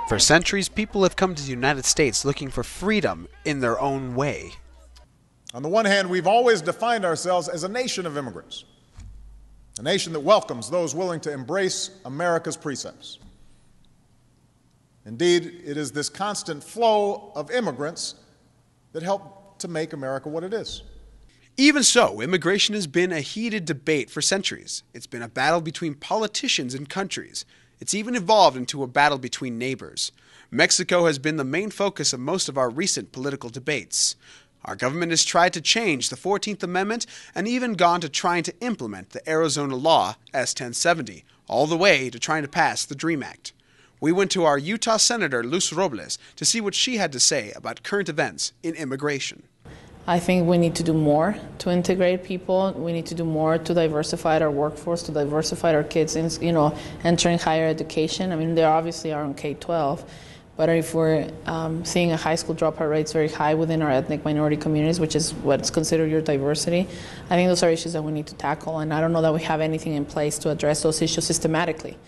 For centuries, people have come to the United States looking for freedom in their own way. On the one hand, we've always defined ourselves as a nation of immigrants, a nation that welcomes those willing to embrace America's precepts. Indeed, it is this constant flow of immigrants that help to make America what it is. Even so, immigration has been a heated debate for centuries. It's been a battle between politicians and countries. It's even evolved into a battle between neighbors. Mexico has been the main focus of most of our recent political debates. Our government has tried to change the 14th Amendment and even gone to trying to implement the Arizona law S-1070, all the way to trying to pass the DREAM Act. We went to our Utah Senator Luz Robles to see what she had to say about current events in immigration. I think we need to do more to integrate people. We need to do more to diversify our workforce, to diversify our kids in, entering higher education. I mean, they obviously are on K-12, but if we're seeing a high school dropout rates very high within our ethnic minority communities, which is what's considered your diversity, I think those are issues that we need to tackle, and I don't know that we have anything in place to address those issues systematically.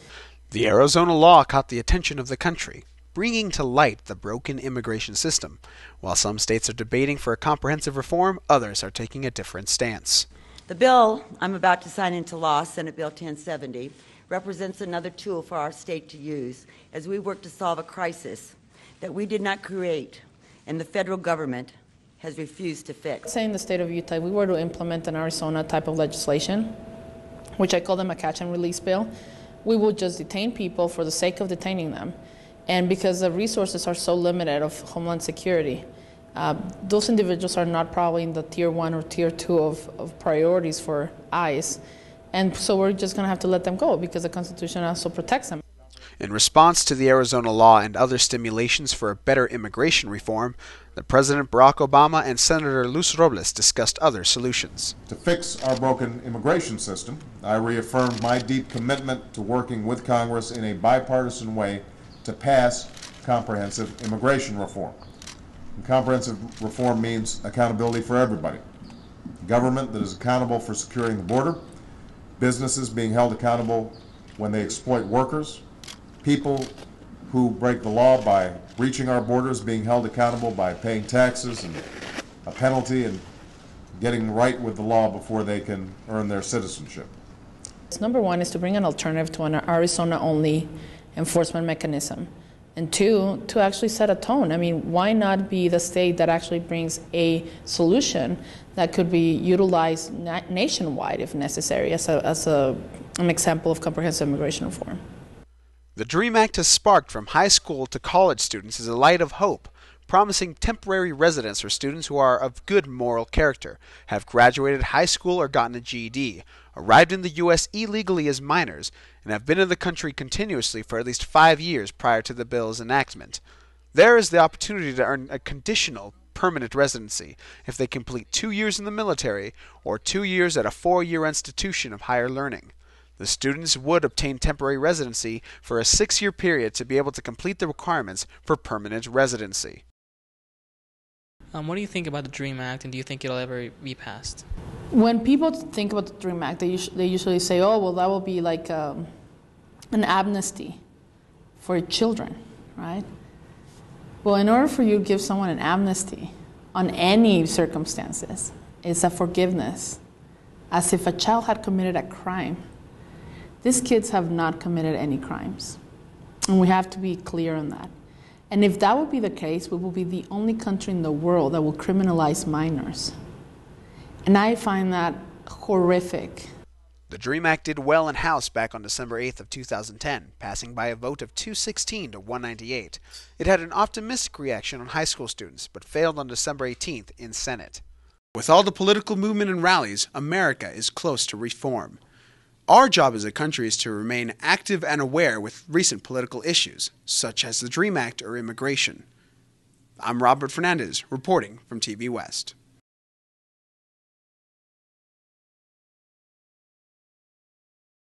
The Arizona law caught the attention of the country, bringing to light the broken immigration system. While some states are debating for a comprehensive reform, others are taking a different stance. The bill I'm about to sign into law, Senate Bill 1070, represents another tool for our state to use as we work to solve a crisis that we did not create and the federal government has refused to fix. Say in the state of Utah, if we were to implement an Arizona type of legislation, which I call them a catch and release bill, we would just detain people for the sake of detaining them. And because the resources are so limited of Homeland Security, those individuals are not probably in the Tier 1 or Tier 2 of priorities for ICE. And so we're just going to have to let them go because the Constitution also protects them. In response to the Arizona law and other stimulations for a better immigration reform, the President Barack Obama and Senator Luz Robles discussed other solutions. To fix our broken immigration system, I reaffirmed my deep commitment to working with Congress in a bipartisan way to pass comprehensive immigration reform. And comprehensive reform means accountability for everybody. Government that is accountable for securing the border, businesses being held accountable when they exploit workers, people who break the law by breaching our borders being held accountable by paying taxes and a penalty and getting right with the law before they can earn their citizenship. Number one is to bring an alternative to an Arizona-only enforcement mechanism. And two, to actually set a tone. I mean, why not be the state that actually brings a solution that could be utilized nationwide if necessary as an example of comprehensive immigration reform? The DREAM Act has sparked from high school to college students as a light of hope, promising temporary residence for students who are of good moral character, have graduated high school or gotten a GED, arrived in the U.S. illegally as minors, and have been in the country continuously for at least 5 years prior to the bill's enactment. There is the opportunity to earn a conditional permanent residency if they complete 2 years in the military or 2 years at a 4-year institution of higher learning. The students would obtain temporary residency for a 6-year period to be able to complete the requirements for permanent residency. What do you think about the DREAM Act, and do you think it'll ever be passed? When people think about the DREAM Act, they usually say, oh, well, that will be like an amnesty for children, right? Well, in order for you to give someone an amnesty on any circumstances, it's a forgiveness, as if a child had committed a crime. These kids have not committed any crimes, and we have to be clear on that. And if that would be the case, we will be the only country in the world that will criminalize minors. And I find that horrific. The DREAM Act did well in House back on December 8th of 2010, passing by a vote of 216 to 198. It had an optimistic reaction on high school students, but failed on December 18th in Senate. With all the political movement and rallies, America is close to reform. Our job as a country is to remain active and aware with recent political issues, such as the DREAM Act or immigration. I'm Robert Fernandez, reporting from TV West.